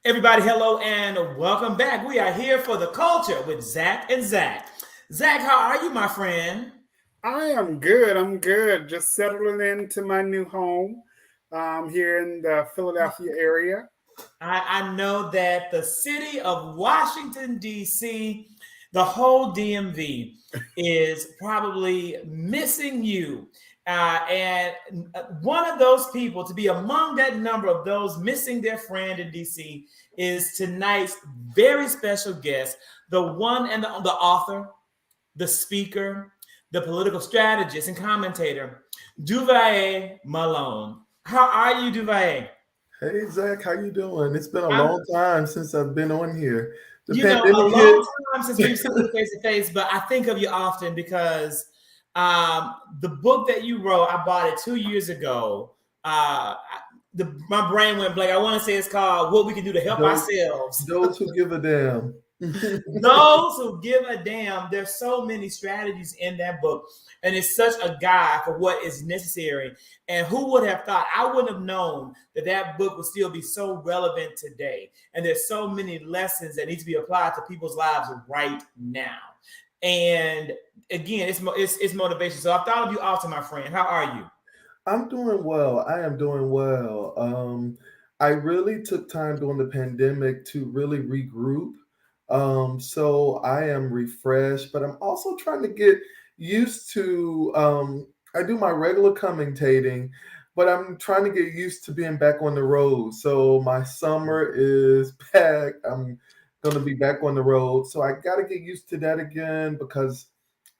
Everybody, hello and welcome back. We are here for the culture with Zach and Zach. Zach, how are you, my friend? I am good. I'm good. Just settling into my new home here in the Philadelphia area. I know that the city of Washington, D.C., the whole DMV, is probably missing you. And one of those people to be among that number of those missing their friend in DC is tonight's very special guest, the one and the author, the speaker, the political strategist and commentator, Duvae Malone. How are you, Duvae? Hey Zach, how you doing? It's been a I'm, long time since I've been on here. The a pandemic hit. long time since we've seen face to face, but I think of you often because the book that you wrote, I bought it 2 years ago. My brain went blank. I want to say it's called "What We Can Do to Help Those Ourselves." those who give a damn. Those who give a damn. There's so many strategies in that book, and it's such a guide for what is necessary. And who would have thought? I wouldn't have known that that book would still be so relevant today. And there's so many lessons that need to be applied to people's lives right now. And again, it's motivation. So I thought of you often, my friend. How are you? I'm doing well. I am doing well. I really took time during the pandemic to really regroup. So I am refreshed, but I'm also trying to get used to. I do my regular commentating, but I'm trying to get used to being back on the road. So my summer is back. I'm going to be back on the road. So I got to get used to that again because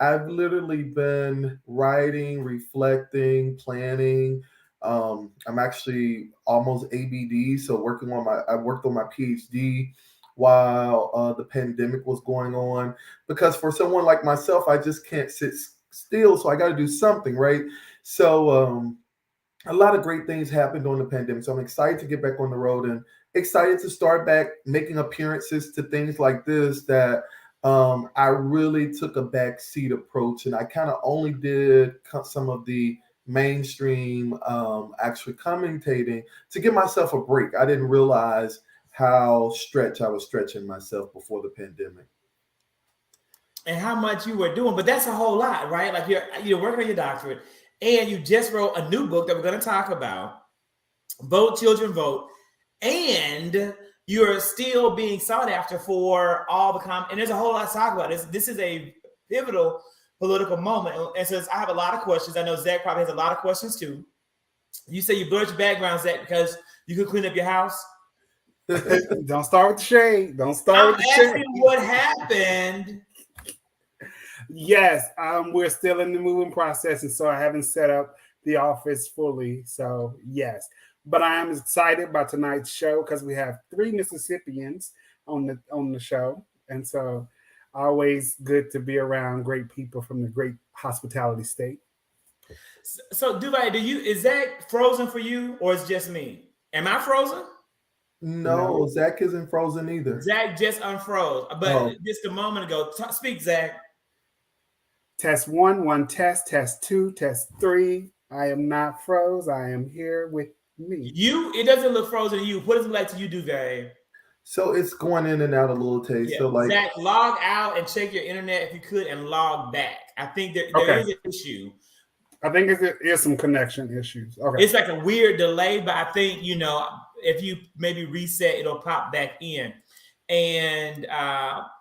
I've literally been writing, reflecting, planning. I'm actually almost ABD, so I worked on my PhD while the pandemic was going on. Because for someone like myself, I just can't sit still, so I got to do something, right? So a lot of great things happened during the pandemic. So I'm excited to get back on the road and excited to start back making appearances to things like this that I really took a backseat approach, and I kind of only did some of the mainstream actually commentating to give myself a break. I didn't realize how stretch I was stretching myself before the pandemic. And how much you were doing, but that's a whole lot, right? Like you're working on your doctorate, and you just wrote a new book that we're going to talk about. Vote, Children, Vote, and you're still being sought after for all the and there's a whole lot to talk about. This is a pivotal political moment, and so I have a lot of questions. I know Zach probably has a lot of questions too. You say you blurred your background, Zach, because you could clean up your house. Don't start with the shade. Don't start I'm with the shade. asking what happened. Yes, we're still in the moving process, and so I haven't set up the office fully. So yes, but I am excited about tonight's show because we have three Mississippians on the show, and so always good to be around great people from the great hospitality state. So, Dubai, is that frozen for you, or is just me? Am I frozen? No, No. Zach isn't frozen either. Zach just unfroze, but Oh, just a moment ago. Speak, Zach. Test one, one test, test two, test three. I am not froze. I am here with me. It doesn't look frozen to you. What does it like to you, Dubai? so it's going in and out a little taste. Yeah, So like, Zach, log out and check your internet if you could, and log back. I think there Okay. is an issue. I think it is some connection issues. Okay. It's like a weird delay, but I think if you maybe reset, it'll pop back in. And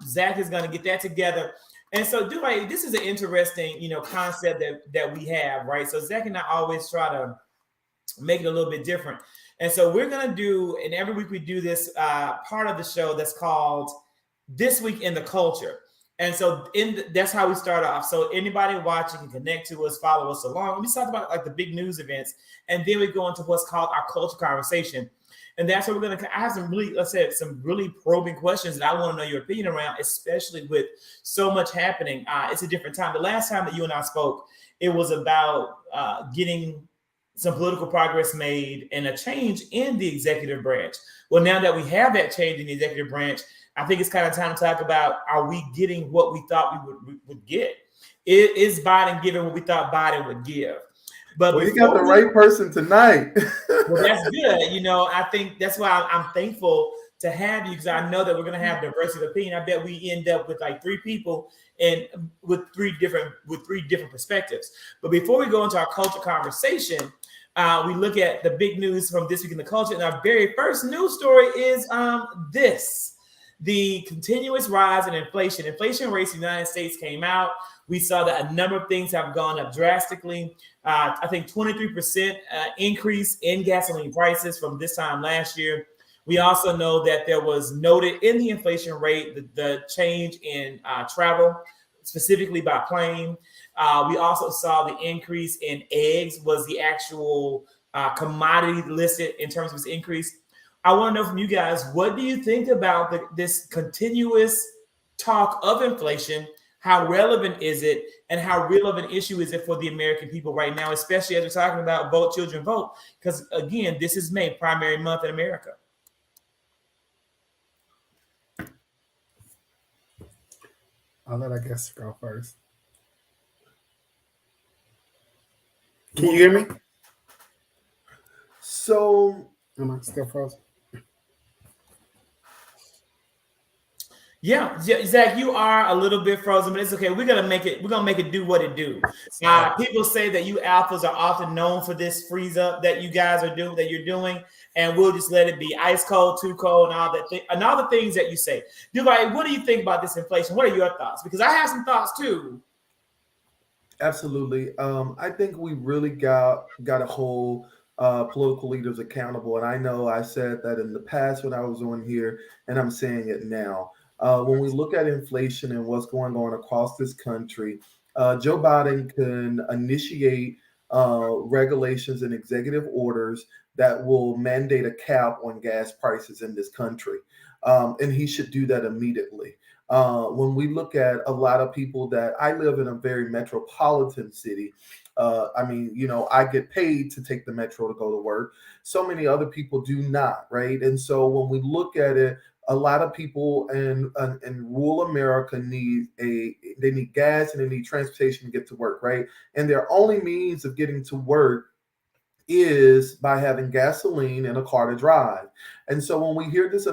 Zach is going to get that together. And so, Dubai, this is an interesting concept that we have, right? So Zach and I always try to make it a little bit different. And so we're going to do, and every week we do this part of the show that's called This Week in the Culture. And so that's how we start off. So anybody watching can connect to us, follow us along. We talk about like the big news events, and then we go into what's called our culture conversation. And that's what we're going to, I have some really, let's say, some really probing questions that I want to know your opinion around, especially with so much happening. It's a different time. The last time that you and I spoke, it was about getting some political progress made and a change in the executive branch. Well, now that we have that change in the executive branch, I think it's kind of time to talk about, are we getting what we thought we would get? Is Biden giving what we thought Biden would give? But well, you got the right person tonight. well, that's good. I think that's why I'm thankful to have you, because I know that we're going to have diversity of opinion. I bet we end up with like 3 people and with three different perspectives. But before we go into our culture conversation, we look at the big news from this week in the culture. And our very first news story is the continuous rise in inflation. Inflation rates in the United States came out. We saw that a number of things have gone up drastically. I think 23% increase in gasoline prices from this time last year. We also know that there was noted in the inflation rate the change in travel, specifically by plane. We also saw the increase in eggs was the actual commodity listed in terms of its increase. I want to know from you guys, what do you think about this continuous talk of inflation? How relevant is it, and how real of an issue is it for the American people right now, especially as we're talking about vote, children, vote? Because again, this is May, primary month in America. I'll let I guess go first. Can you hear me? So, am I still frozen? Yeah, Zach, you are a little bit frozen, but it's okay. We're gonna make it do what it do. People say that you alphas are often known for this freeze up that you guys are doing, that you're doing, and we'll just let it be ice cold, too cold, and all that and all the things that you say. Dubai, what do you think about this inflation? What are your thoughts? Because I have some thoughts too. Absolutely. I think we really got to hold political leaders accountable. And I know I said that in the past when I was on here, and I'm saying it now. When we look at inflation and what's going on across this country, Joe Biden can initiate regulations and executive orders that will mandate a cap on gas prices in this country. And he should do that immediately. When we look at a lot of people that I live in a very metropolitan city, I mean, I get paid to take the metro to go to work. So many other people do not, right? And so when we look at it, a lot of people in rural America need gas and they need transportation to get to work, right? And their only means of getting to work is by having gasoline and a car to drive. And so when we hear this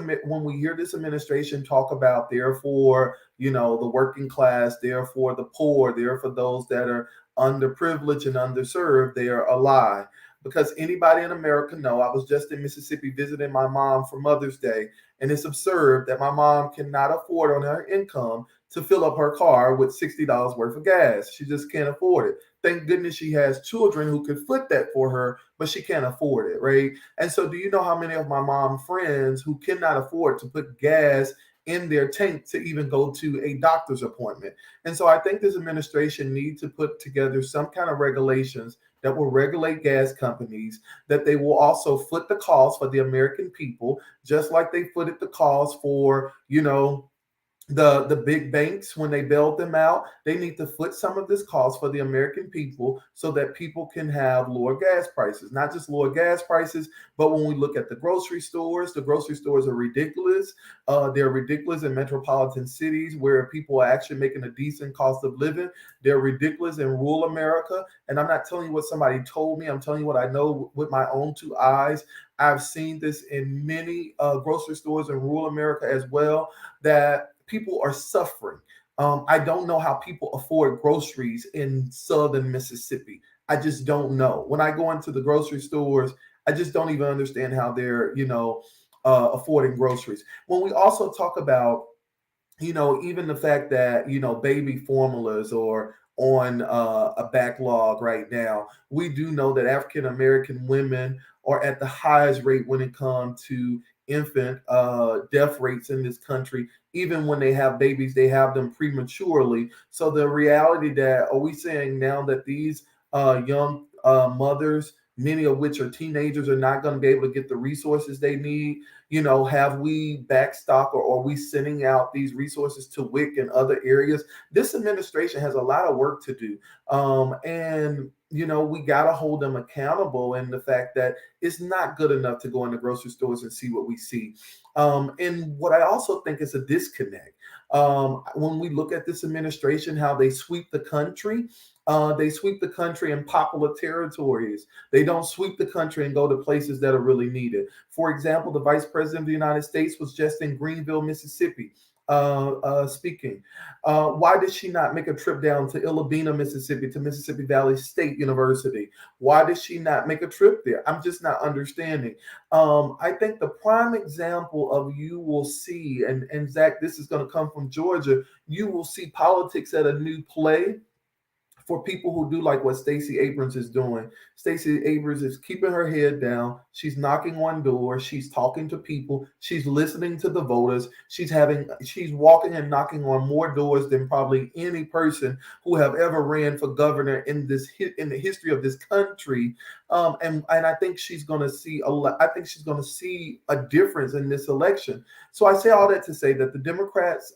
administration talk about, therefore, the working class, therefore the poor, therefore those that are underprivileged and underserved, they are a lie. Because anybody in America know, I was just in Mississippi visiting my mom for Mother's Day, and it's absurd that my mom cannot afford on her income to fill up her car with $60 worth of gas. She just can't afford it. Thank goodness she has children who could foot that for her, but she can't afford it, right? And so do you know how many of my mom friends who cannot afford to put gas in their tank to even go to a doctor's appointment? And so I think this administration needs to put together some kind of regulations that will regulate gas companies, that they will also foot the cost for the American people, just like they footed the cost for, the big banks when they bailed them out. They need to foot some of this cost for the American people so that people can have lower gas prices. Not just lower gas prices, but when we look at the grocery stores are ridiculous. They're ridiculous in metropolitan cities where people are actually making a decent cost of living. They're ridiculous in rural America. And I'm not telling you what somebody told me. I'm telling you what I know with my own 2 eyes. I've seen this in many grocery stores in rural America as well, that people are suffering. I don't know how people afford groceries in southern Mississippi. I just don't know. When I go into the grocery stores, I just don't even understand how they're, affording groceries. When we also talk about, even the fact that, baby formulas or on a backlog right now, we do know that African American women are at the highest rate when it comes to infant death rates in this country. Even when they have babies, they have them prematurely. So the reality that, are we saying now that these young mothers, many of which are teenagers, are not going to be able to get the resources they need? Have we backstock, or are we sending out these resources to WIC and other areas? This administration has a lot of work to do. And we got to hold them accountable in the fact that it's not good enough to go in the grocery stores and see what we see. And what I also think is a disconnect. When we look at this administration, how they sweep the country, in popular territories. They don't sweep the country and go to places that are really needed. For example, the Vice President of the United States was just in Greenville, Mississippi, speaking. Why did she not make a trip down to Illabena, Mississippi, to Mississippi Valley State University? Why did she not make a trip there? I'm just not understanding. I think the prime example of you will see, and Zach, this is going to come from Georgia, you will see politics at a new play for people who do like what Stacey Abrams is doing. Stacey Abrams is keeping her head down. She's knocking on doors. She's talking to people. She's listening to the voters. She's walking and knocking on more doors than probably any person who have ever ran for governor in the history of this country. And I think she's going to see a difference in this election. So I say all that to say that the Democrats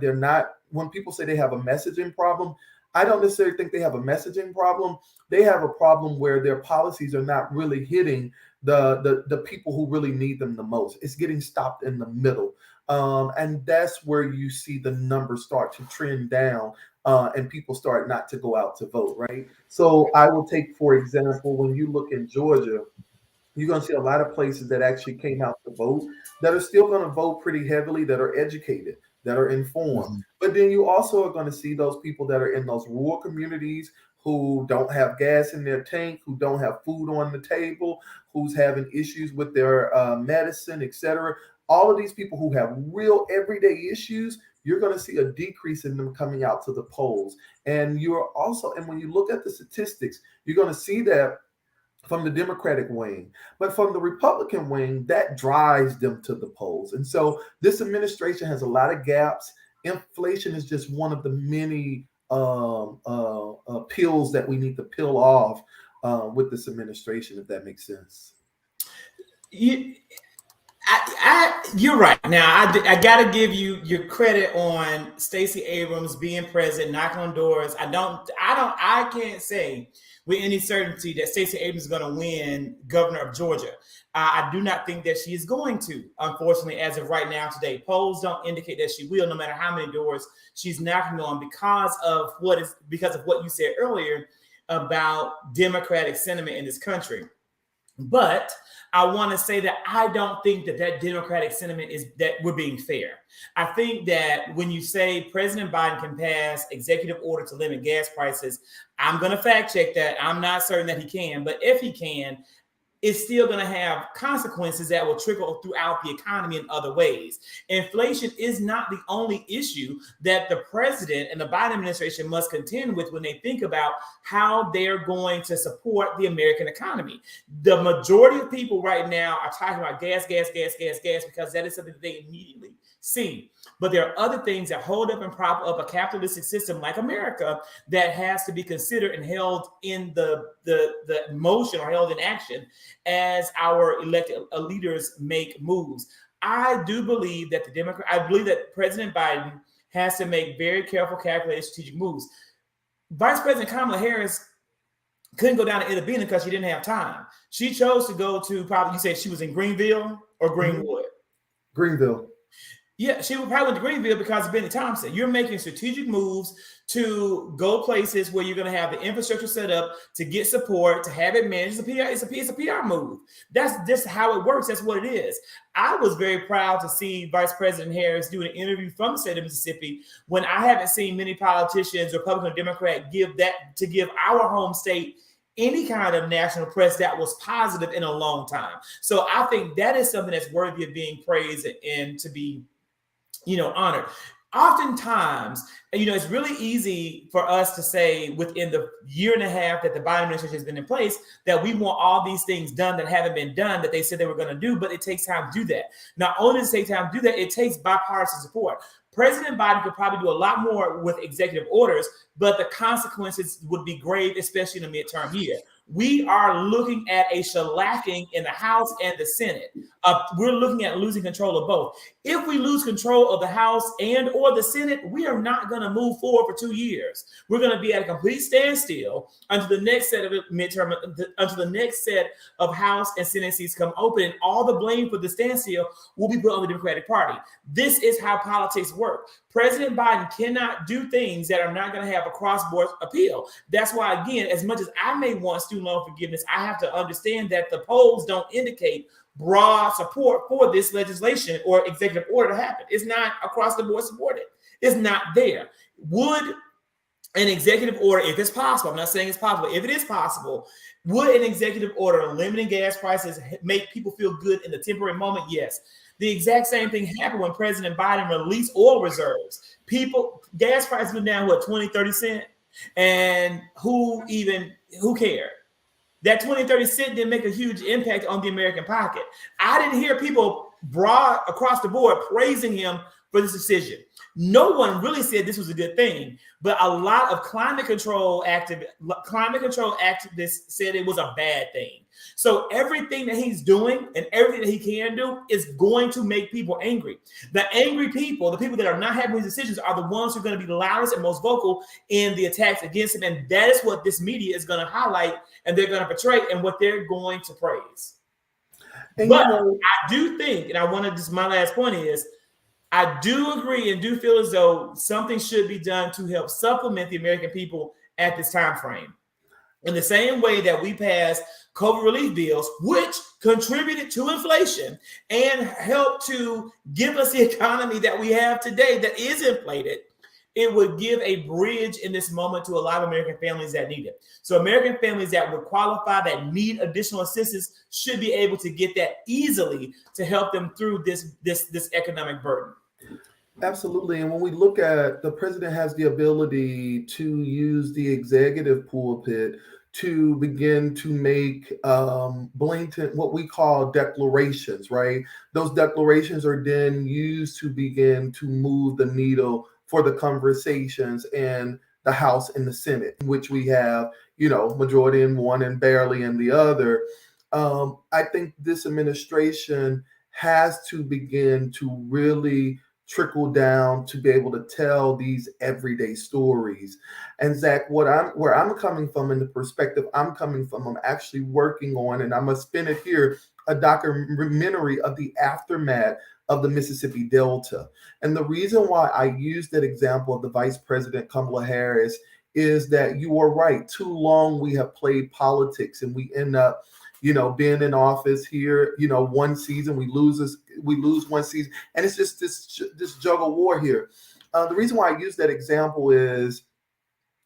they're not, when people say they have a messaging problem, I don't necessarily think they have a messaging problem. They have a problem where their policies are not really hitting the people who really need them the most. It's getting stopped in the middle. And that's where you see the numbers start to trend down and people start not to go out to vote, right? So I will take, for example, when you look in Georgia, you're going to see a lot of places that actually came out to vote that are still going to vote pretty heavily, that are educated, that are informed. Mm-hmm. But then you also are going to see those people that are in those rural communities who don't have gas in their tank, who don't have food on the table, who's having issues with their medicine, etc. All of these people who have real everyday issues, you're going to see a decrease in them coming out to the polls. And when you look at the statistics, you're going to see that from the Democratic wing, but from the Republican wing, that drives them to the polls. And so this administration has a lot of gaps. Inflation is just one of the many pills that we need to peel off with this administration, if that makes sense. You're right. Now, I got to give you your credit on Stacey Abrams being president, knocking on doors. I can't say with any certainty that Stacey Abrams is going to win governor of Georgia. I do not think that she is going to, unfortunately, as of right now today. Polls don't indicate that she will, no matter how many doors she's knocking on, because of what you said earlier about Democratic sentiment in this country. But I want to say that I don't think that Democratic sentiment is that we're being fair. I think that when you say President Biden can pass executive order to limit gas prices, I'm going to fact check that. I'm not certain that he can, but if he can, it's still going to have consequences that will trickle throughout the economy in other ways. Inflation is not the only issue that the president and the Biden administration must contend with when they think about how they're going to support the American economy. The majority of people right now are talking about gas, because that is something that they immediately see. But there are other things that hold up and prop up a capitalistic system like America that has to be considered and held in the motion or held in action as our elected leaders make moves. I do believe that I believe that President Biden has to make very careful, calculated, strategic moves. Vice President Kamala Harris couldn't go down to Illabena because she didn't have time. She chose to go to, probably, you said she was in Greenville or Greenwood? Greenville. Yeah, she would probably went to Greenville because of Benny Thompson. You're making strategic moves to go places where you're going to have the infrastructure set up to get support, to have it managed. It's a PR move. That's just how it works. That's what it is. I was very proud to see Vice President Harris do an interview from the state of Mississippi when I haven't seen many politicians, Republican or Democrat, give our home state any kind of national press that was positive in a long time. So I think that is something that's worthy of being praised and to be honored. Oftentimes, it's really easy for us to say within the year and a half that the Biden administration has been in place that we want all these things done that haven't been done that they said they were going to do, but it takes time to do that. Not only does it take time to do that, it takes bipartisan support. President Biden could probably do a lot more with executive orders, but the consequences would be grave, especially in the midterm year. we are looking at a shellacking in the House and the Senate. We're looking at losing control of both. If we lose control of the House and or the Senate, we are not going to move forward for 2 years. We're going to be at a complete standstill until the next set of midterm, until the next set of House and Senate seats come open, and all the blame for the standstill will be put on the Democratic Party. This is how politics work. President Biden cannot do things that are not going to have a cross-board appeal. That's why, again, as much as I may want student loan forgiveness, I have to understand that the polls don't indicate broad support for this legislation or executive order to happen. It's not across the board supported. It's not there. Would an executive order, if it's possible, I'm not saying it's possible, if it is possible, would an executive order limiting gas prices make people feel good in the temporary moment? Yes. The exact same thing happened when President Biden released oil reserves. Gas prices went down, 20, 30 cents? And who cared? That 20, 30 cent didn't make a huge impact on the American pocket. I didn't hear people broad across the board praising him for this decision. No one really said this was a good thing, but a lot of climate control activists said it was a bad thing. So everything that he's doing and everything that he can do is going to make people angry. The angry people, the people that are not happy with decisions, are the ones who are going to be the loudest and most vocal in the attacks against him. And that is what this media is going to highlight and they're going to portray and what they're going to praise. And but I do think, and I want to just, my last point is, I do agree and do feel as though something should be done to help supplement the American people at this time frame. In the same way that we passed COVID relief bills, which contributed to inflation and helped to give us the economy that we have today that is inflated, it would give a bridge in this moment to a lot of American families that need it. So American families that would qualify, that need additional assistance, should be able to get that easily to help them through this economic burden. Absolutely. And when we look at, the president has the ability to use the executive pulpit to begin to make blatant, what we call declarations, right? Those declarations are then used to begin to move the needle for the conversations in the House and the Senate, in which we have, majority in one and barely in the other. I think this administration has to begin to really trickle down to be able to tell these everyday stories. And Zach, where I'm coming from, in the perspective I'm coming from, I'm actually working on, and I'm gonna spin it here, a documentary of the aftermath of the Mississippi Delta. And the reason why I use that example of the Vice President Kamala Harris is that you are right. Too long we have played politics, and we end up, being in office here, one season we lose one season, and it's just this juggle war here. The reason why I use that example is,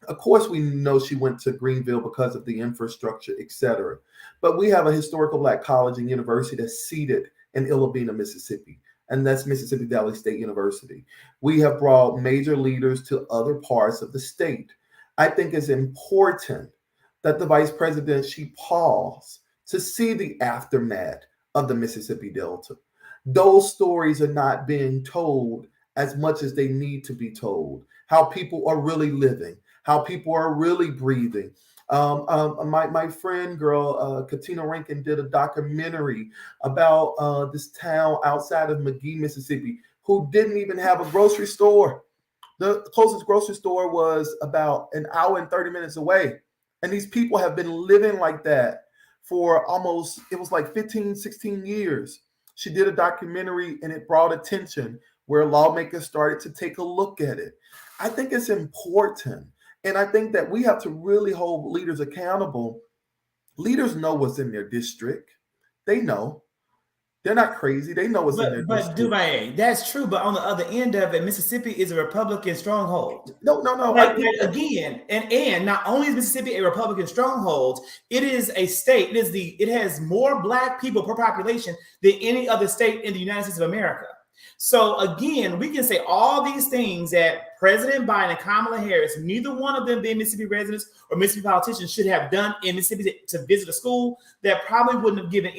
of course, we know she went to Greenville because of the infrastructure, et cetera. But we have a historical Black college and university that's seated in Illabena, Mississippi, and that's Mississippi Valley State University. We have brought major leaders to other parts of the state. I think it's important that the vice president, she pause to see the aftermath of the Mississippi Delta. Those stories are not being told as much as they need to be told. How people are really living, how people are really breathing. My friend Katina Rankin did a documentary about this town outside of McGee, Mississippi, who didn't even have a grocery store. The closest grocery store was about an hour and 30 minutes away. And these people have been living like that for almost, it was like 15, 16 years. She did a documentary and it brought attention where lawmakers started to take a look at it. I think it's important. And I think that we have to really hold leaders accountable. Leaders know what's in their district. They know. They're not crazy. They know what's in their district. But Duvae, that's true. But on the other end of it, Mississippi is a Republican stronghold. No. Again, and not only is Mississippi a Republican stronghold, it is a state. It has more Black people per population than any other state in the United States of America. So again, we can say all these things that President Biden and Kamala Harris, neither one of them being Mississippi residents or Mississippi politicians, should have done in Mississippi to visit a school that probably wouldn't have given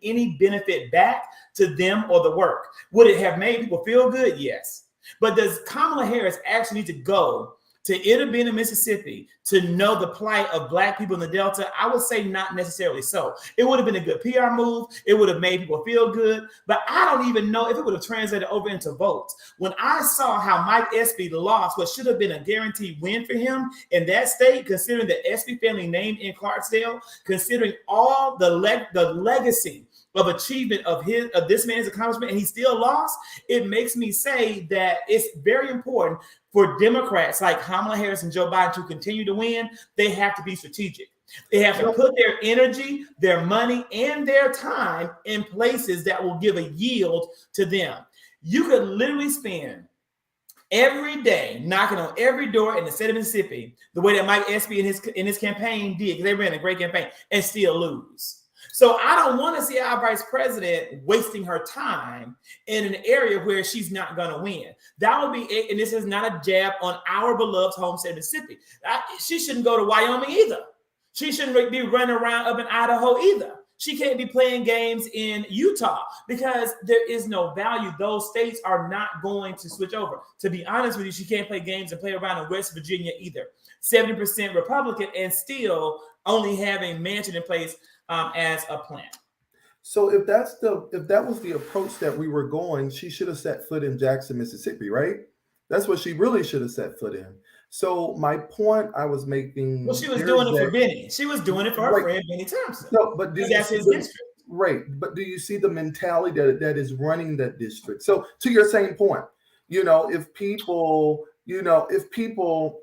any benefit back to them or the work. Would it have made people feel good? Yes. But does Kamala Harris actually need to go to intervene in Mississippi to know the plight of Black people in the Delta? I would say not necessarily so. It would have been a good PR move. It would have made people feel good, but I don't even know if it would have translated over into votes. When I saw how Mike Espy lost what should have been a guaranteed win for him in that state, considering the Espy family name in Clarksdale, considering all the legacy of achievement of this man's accomplishment, and he still lost, it makes me say that it's very important for Democrats like Kamala Harris and Joe Biden to continue to win. They have to be strategic. They have to put their energy, their money, and their time in places that will give a yield to them. You could literally spend every day knocking on every door in the state of Mississippi, the way that Mike Espy in his campaign did, because they ran a great campaign, and still lose. So I don't want to see our vice president wasting her time in an area where she's not going to win. That would be it. And this is not a jab on our beloved home state of Mississippi. She shouldn't go to Wyoming either. She shouldn't be running around up in Idaho either. She can't be playing games in Utah because there is no value. Those states are not going to switch over. To be honest with you, she can't play games and play around in West Virginia either. 70% Republican and still only having Manchin in place as a plan. So if that was the approach that we were going, she should have set foot in Jackson, Mississippi, right? That's what she really should have set foot in. So my point I was making. Well, she was doing it for Benny. She was doing it for her friend Benny Thompson. No, but that's his district. Right. But do you see the mentality that is running that district? So to your same point, if people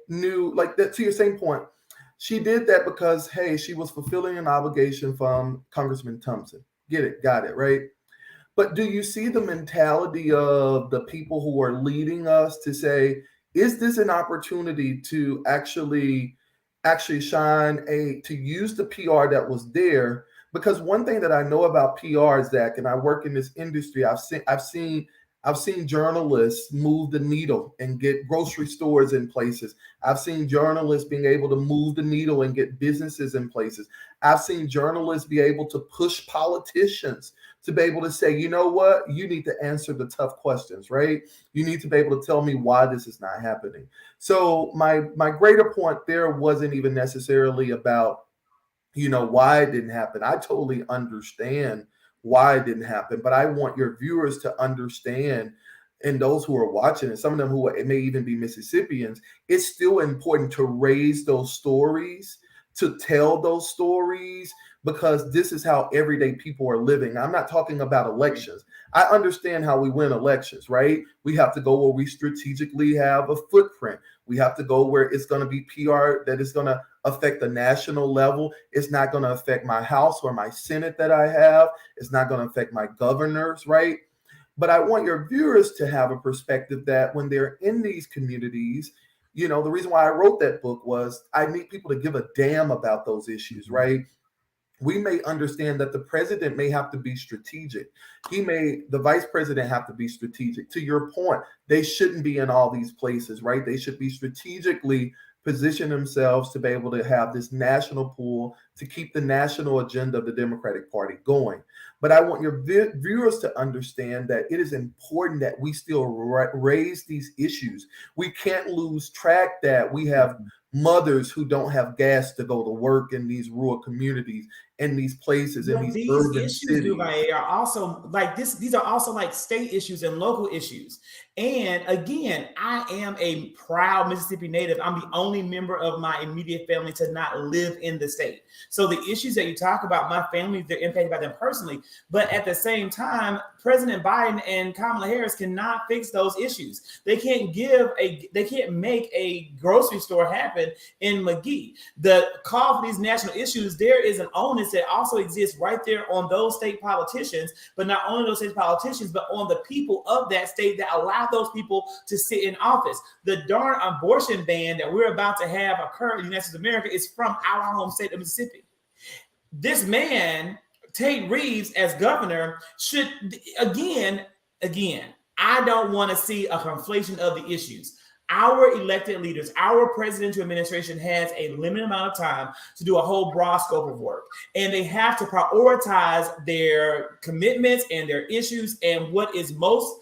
knew like that, to your same point, she did that because, hey, she was fulfilling an obligation from Congressman Thompson. Get it, got it, right? But do you see the mentality of the people who are leading us to say, is this an opportunity to actually shine to use the PR that was there? Because one thing that I know about PR, Zach, and I work in this industry, I've seen journalists move the needle and get grocery stores in places. I've seen journalists being able to move the needle and get businesses in places. I've seen journalists be able to push politicians to be able to say, you know what, you need to answer the tough questions, right? You need to be able to tell me why this is not happening. So my greater point there wasn't even necessarily about, why it didn't happen. I totally understand why it didn't happen, but I want your viewers to understand, and those who are watching, and some of them who may even be Mississippians, it's still important to raise those stories, to tell those stories, because this is how everyday people are living. I'm not talking about elections. I understand how we win elections, right? We have to go where we strategically have a footprint. We have to go where it's going to be PR that is going to affect the national level. It's not going to affect my House or my Senate that I have. It's not going to affect my governors, right? But I want your viewers to have a perspective that when they're in these communities, the reason why I wrote that book was I need people to give a damn about those issues, right? We may understand that the president may have to be strategic. The vice president have to be strategic. To your point, they shouldn't be in all these places, right? They should be strategically position themselves to be able to have this national pool to keep the national agenda of the Democratic Party going. But I want your viewers to understand that it is important that we still raise these issues. We can't lose track that we have mothers who don't have gas to go to work in these rural communities, in these places, in these urban issues, cities. are also like this. These are also like state issues and local issues. And again, I am a proud Mississippi native. I'm the only member of my immediate family to not live in the state. So the issues that you talk about, my family, they're impacted by them personally. But at the same time, President Biden and Kamala Harris cannot fix those issues. They can't make a grocery store happen in McGee. The call for these national issues, there is an onus that also exists right there on those state politicians, but not only those state politicians, but on the people of that state that allow those people to sit in office. The darn abortion ban that we're about to have occur in the United States of America is from our home state of Mississippi. This man, Tate Reeves, as governor, should, again, I don't want to see a conflation of the issues. Our elected leaders, our presidential administration has a limited amount of time to do a whole broad scope of work. And they have to prioritize their commitments and their issues and what is most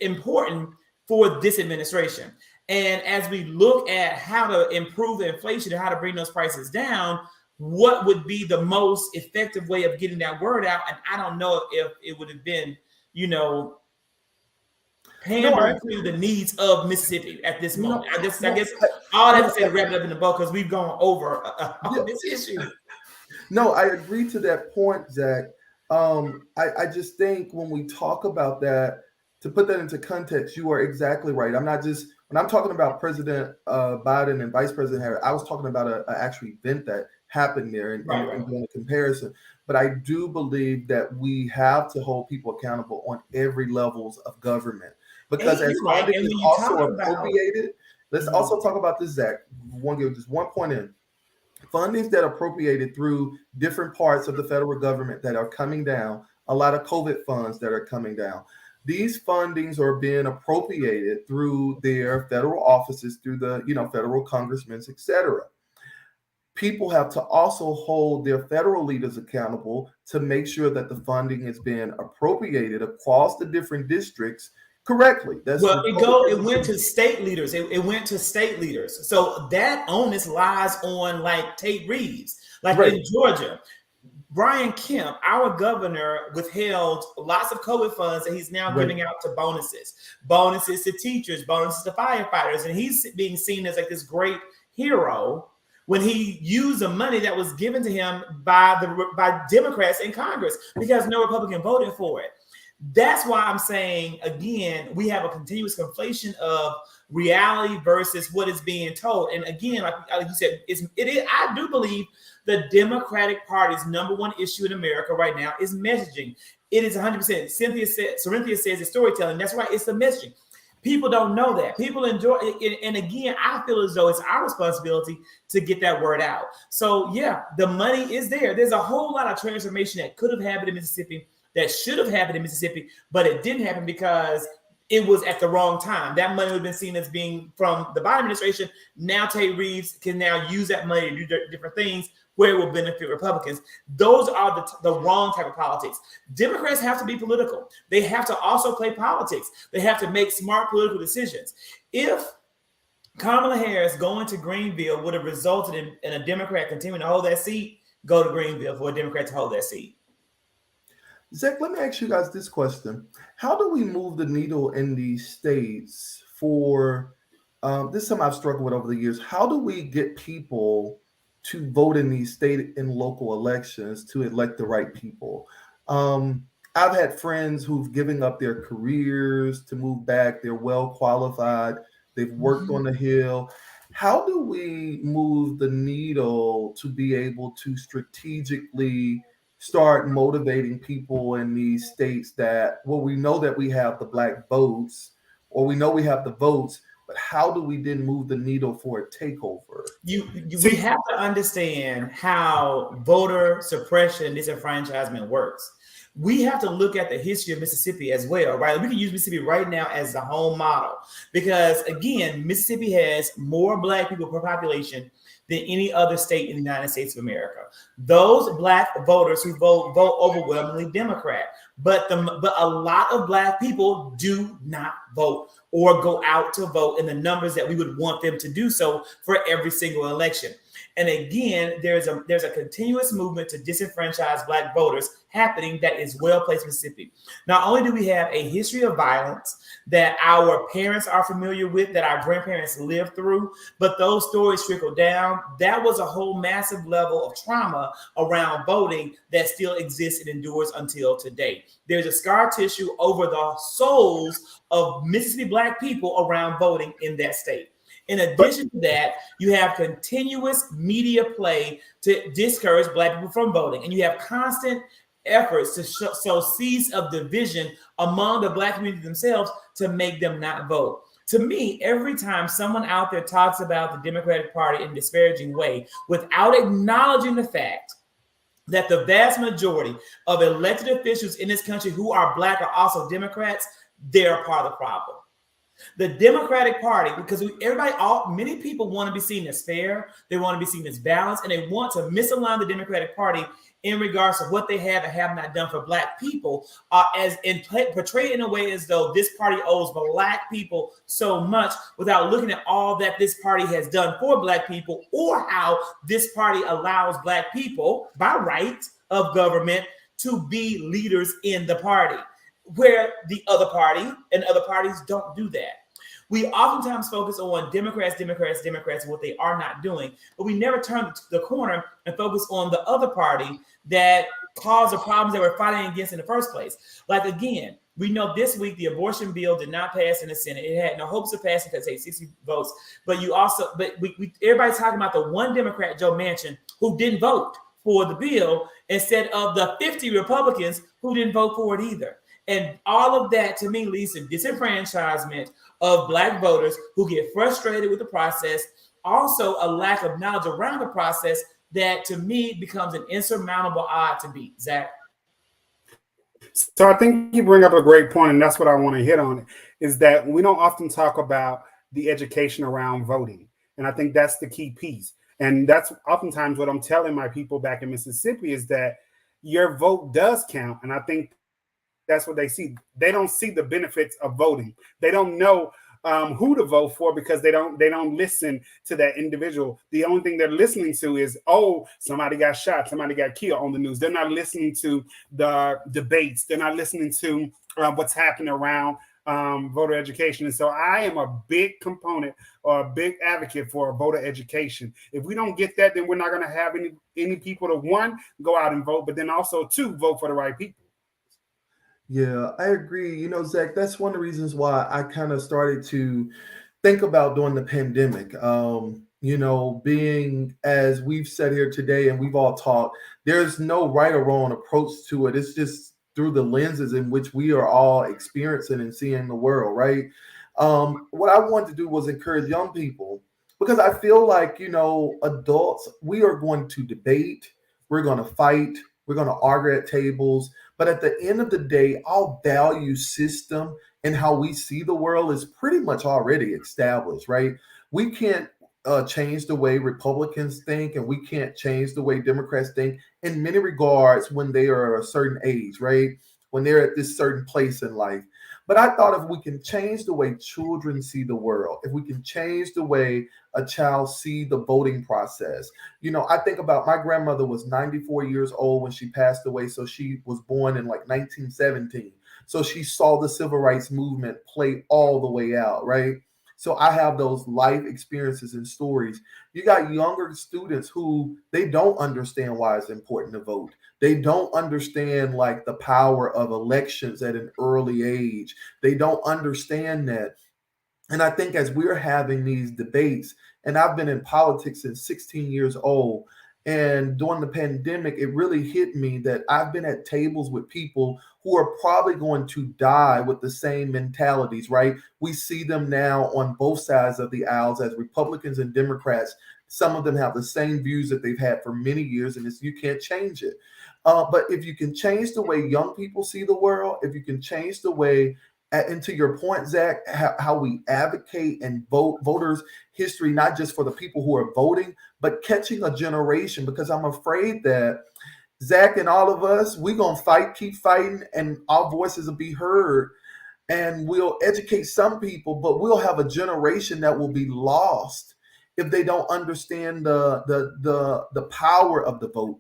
important for this administration. And as we look at how to improve the inflation and how to bring those prices down, what would be the most effective way of getting that word out? And I don't know if it would have been, pandering to the needs of Mississippi at this moment. I guess all that to say to wrap it up in the bow, because we've gone over on this issue. No, I agree to that point, Zach. I just think when we talk about that, to put that into context, you are exactly right. When I'm talking about President Biden and Vice President Harris, I was talking about an actual event that happened there and doing a comparison. But I do believe that we have to hold people accountable on every levels of government, because as funding is also appropriated, let's also talk about this, Zach. Just one point in. Fundings that are appropriated through different parts of the federal government that are coming down, a lot of COVID funds that are coming down. These fundings are being appropriated through their federal offices, through the federal congressmen, etc. People have to also hold their federal leaders accountable to make sure that the funding is being appropriated across the different districts correctly. It went to state leaders. It went to state leaders. So that onus lies on like Tate Reeves, in Georgia. Brian Kemp, our governor, withheld lots of COVID funds that he's now giving out to bonuses to teachers, bonuses to firefighters, and he's being seen as like this great hero when he used the money that was given to him by Democrats in Congress because no Republican voted for it. That's why I'm saying, again, we have a continuous conflation of reality versus what is being told. And again, like you said, I do believe the Democratic Party's number one issue in America right now is messaging. It is 100%. Cynthia says it's storytelling. That's right. It's the messaging. People don't know that. People enjoy it. And again, I feel as though it's our responsibility to get that word out. So yeah, the money is there. There's a whole lot of transformation that could have happened in Mississippi, that should have happened in Mississippi, but it didn't happen because it was at the wrong time. That money would have been seen as being from the Biden administration. Now Tate Reeves can now use that money to do different things where it will benefit Republicans. Those are the wrong type of politics. Democrats have to be political. They have to also play politics. They have to make smart political decisions. If Kamala Harris going to Greenville would have resulted in a Democrat continuing to hold that seat, go to Greenville for a Democrat to hold that seat. Zach, let me ask you guys this question. How do we move the needle in these states for, this is something I've struggled with over the years. How do we get people to vote in these state and local elections to elect the right people? I've had friends who've given up their careers to move back. They're well qualified. They've worked on the Hill. How do we move the needle to be able to strategically start motivating people in these states that, well, we know that we have the Black votes, or we know we have the votes, but how do we then move the needle for a takeover? We have to understand how voter suppression, disenfranchisement works. We have to look at the history of Mississippi as well, right? We can use Mississippi right now as the home model because, again, Mississippi has more Black people per population than any other state in the United States of America. Those Black voters who vote overwhelmingly Democrat, but a lot of Black people do not vote or go out to vote in the numbers that we would want them to do so for every single election. And again, there's a continuous movement to disenfranchise Black voters happening that is well placed in Mississippi. Not only do we have a history of violence that our parents are familiar with, that our grandparents lived through, but those stories trickle down. That was a whole massive level of trauma around voting that still exists and endures until today. There's a scar tissue over the souls of Mississippi Black people around voting in that state. In addition to that, you have continuous media play to discourage Black people from voting. And you have constant efforts to sow seeds of division among the Black community themselves to make them not vote. To me, every time someone out there talks about the Democratic Party in a disparaging way, without acknowledging the fact that the vast majority of elected officials in this country who are Black are also Democrats, they're a part of the problem. The Democratic Party, because many people want to be seen as fair, they want to be seen as balanced, and they want to misalign the Democratic Party in regards to what they have and have not done for Black people, portrayed in a way as though this party owes Black people so much, without looking at all that this party has done for Black people, or how this party allows Black people, by right of government, to be leaders in the party, where the other party and other parties don't do that. We oftentimes focus on Democrats, and what they are not doing, but we never turn the corner and focus on the other party that caused the problems that we're fighting against in the first place. Like, again, we know this week the abortion bill did not pass in the Senate. It had no hopes of passing because it had 60 votes. But everybody's talking about the one Democrat, Joe Manchin, who didn't vote for the bill, instead of the 50 Republicans who didn't vote for it either. And all of that, to me, leads to disenfranchisement of Black voters who get frustrated with the process. Also, a lack of knowledge around the process that, to me, becomes an insurmountable odd to beat. Zach? So I think you bring up a great point, and that's what I want to hit on, is that we don't often talk about the education around voting. And I think that's the key piece. And that's oftentimes what I'm telling my people back in Mississippi, is that your vote does count. And I think that's what they see. They don't see the benefits of voting. They don't know who to vote for, because they don't listen to that individual. The only thing they're listening to is, oh, somebody got shot, somebody got killed on the news. They're not listening to the debates. They're not listening to what's happening around voter education. And so I am a big component, or a big advocate for voter education. If we don't get that, then we're not going to have any people to, one, go out and vote, but then also, two, vote for the right people. Yeah, I agree. Zach, that's one of the reasons why I kind of started to think about during the pandemic. Being, as we've said here today and we've all talked, there's no right or wrong approach to it. It's just through the lenses in which we are all experiencing and seeing the world, right? What I wanted to do was encourage young people, because I feel like, adults, we are going to debate, we're going to fight, we're going to argue at tables. But at the end of the day, our value system and how we see the world is pretty much already established, right? We can't change the way Republicans think, and we can't change the way Democrats think in many regards when they are a certain age, right? When they're at this certain place in life. But I thought, if we can change the way children see the world, if we can change the way a child see the voting process. I think about, my grandmother was 94 years old when she passed away. So she was born in like 1917. So she saw the civil rights movement play all the way out, right? So I have those life experiences and stories. You got younger students who, they don't understand why it's important to vote. They don't understand like the power of elections at an early age. They don't understand that. And I think as we're having these debates, and I've been in politics since 16 years old, and during the pandemic, it really hit me that I've been at tables with people who are probably going to die with the same mentalities, right? We see them now on both sides of the aisles as Republicans and Democrats. Some of them have the same views that they've had for many years, and you can't change it. But if you can change the way young people see the world, if you can change the way, and to your point, Zach, how we advocate and voters' history, not just for the people who are voting, but catching a generation, because I'm afraid that Zach and all of us, we're going to fight, keep fighting, and our voices will be heard, and we'll educate some people, but we'll have a generation that will be lost if they don't understand the power of the vote.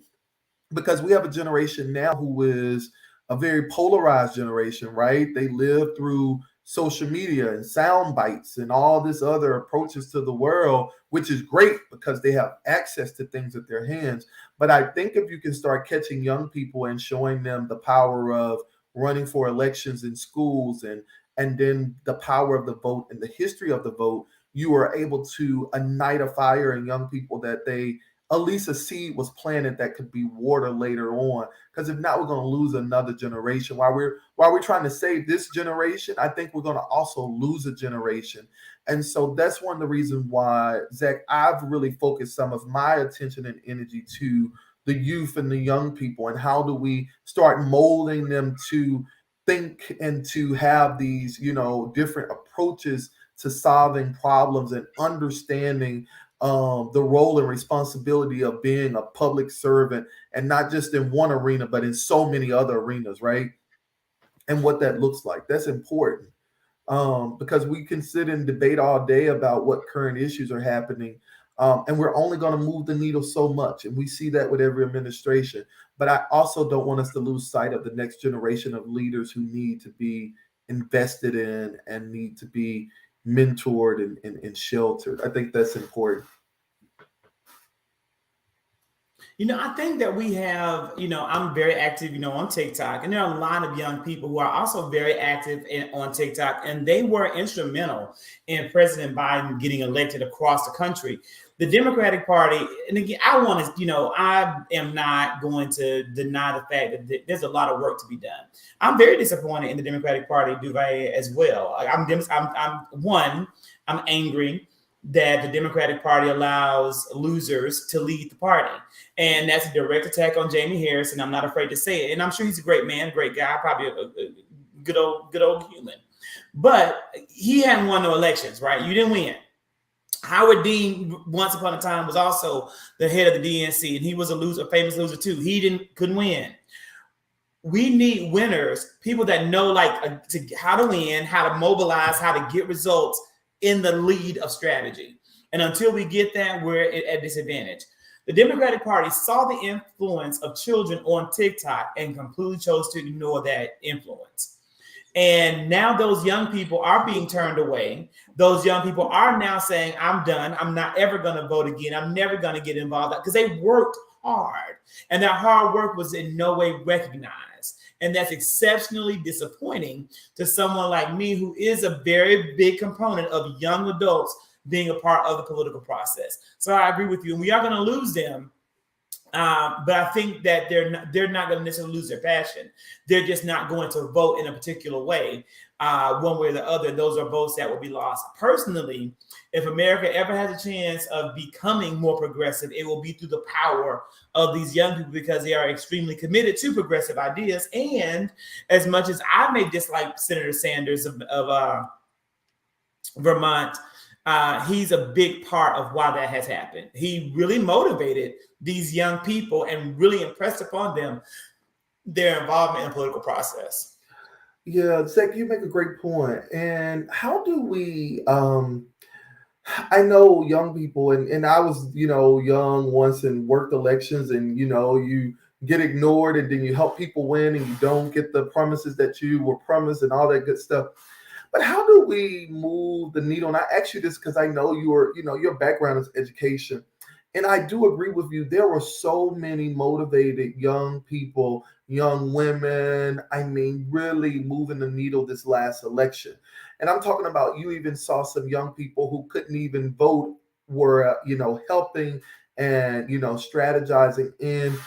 Because we have a generation now who is a very polarized generation, right? They live through social media and sound bites and all this other approaches to the world, which is great because they have access to things at their hands. But I think if you can start catching young people and showing them the power of running for elections in schools, and then the power of the vote and the history of the vote, you are able to ignite a fire in young people, that they, at least a seed was planted that could be watered later on. Because if not, we're going to lose another generation. While we're trying to save this generation, I think we're going to also lose a generation. And so that's one of the reasons why, Zach, I've really focused some of my attention and energy to the youth and the young people, and how do we start molding them to think and to have these, different approaches to solving problems and understanding the role and responsibility of being a public servant, and not just in one arena, but in so many other arenas, right? And what that looks like. That's important, because we can sit and debate all day about what current issues are happening. And we're only going to move the needle so much. And we see that with every administration. But I also don't want us to lose sight of the next generation of leaders who need to be invested in and need to be mentored and sheltered. I think that's important. I think that we have, I'm very active, on TikTok, and there are a lot of young people who are also very active on TikTok, and they were instrumental in President Biden getting elected across the country. The Democratic Party, and again, I am not going to deny the fact that there's a lot of work to be done. I'm very disappointed in the Democratic Party, Duvay, as well. I'm angry that the Democratic Party allows losers to lead the party. And that's a direct attack on Jamie Harris, and I'm not afraid to say it. And I'm sure he's a great man, great guy, probably a good old human. But he hadn't won no elections, right? You didn't win. Howard Dean, once upon a time, was also the head of the DNC, and he was a famous loser too. He couldn't win. We need winners, people that know how to win, how to mobilize, how to get results in the lead of strategy. And until we get that, we're at disadvantage. The Democratic Party saw the influence of children on TikTok and completely chose to ignore that influence. And now those young people are being turned away. Those young people are now saying, I'm done. I'm not ever going to vote again. I'm never going to get involved, because they worked hard, and that hard work was in no way recognized. And that's exceptionally disappointing to someone like me, who is a very big component of young adults being a part of the political process. So I agree with you, and we are going to lose them. But I think that they're not going to necessarily lose their passion. They're just not going to vote in a particular way, one way or the other. Those are votes that will be lost. Personally, if America ever has a chance of becoming more progressive, it will be through the power of these young people, because they are extremely committed to progressive ideas. And as much as I may dislike Senator Sanders of Vermont, he's a big part of why that has happened. He really motivated these young people and really impressed upon them their involvement in the political process. Yeah, Zach, you make a great point. And how do we, I know young people, and I was, young once and worked elections, and, you get ignored, and then you help people win, and you don't get the promises that you were promised and all that good stuff. But how do we move the needle? And I ask you this because I know your background is education. And I do agree with you. There were so many motivated young people, young women, really moving the needle this last election. And I'm talking about, you even saw some young people who couldn't even vote were, helping and, strategizing. And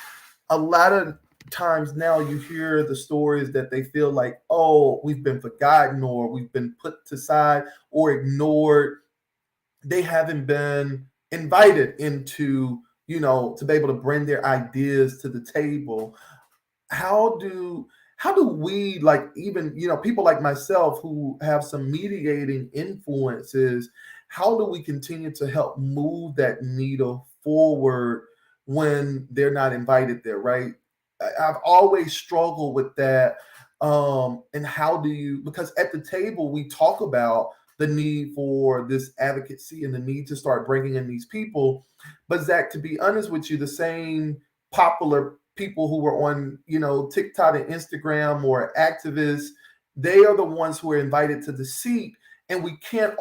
a lot of times now you hear the stories that they feel like, oh, we've been forgotten, or we've been put to side or ignored. They haven't been invited into, to be able to bring their ideas to the table. How do we, even, people like myself who have some mediating influences, how do we continue to help move that needle forward when they're not invited there, right? I've always struggled with that. And how do you, because at the table we talk about the need for this advocacy and the need to start bringing in these people. But Zach, to be honest with you, the same popular people who were on, TikTok and Instagram or activists, they are the ones who are invited to the seat. And we can't,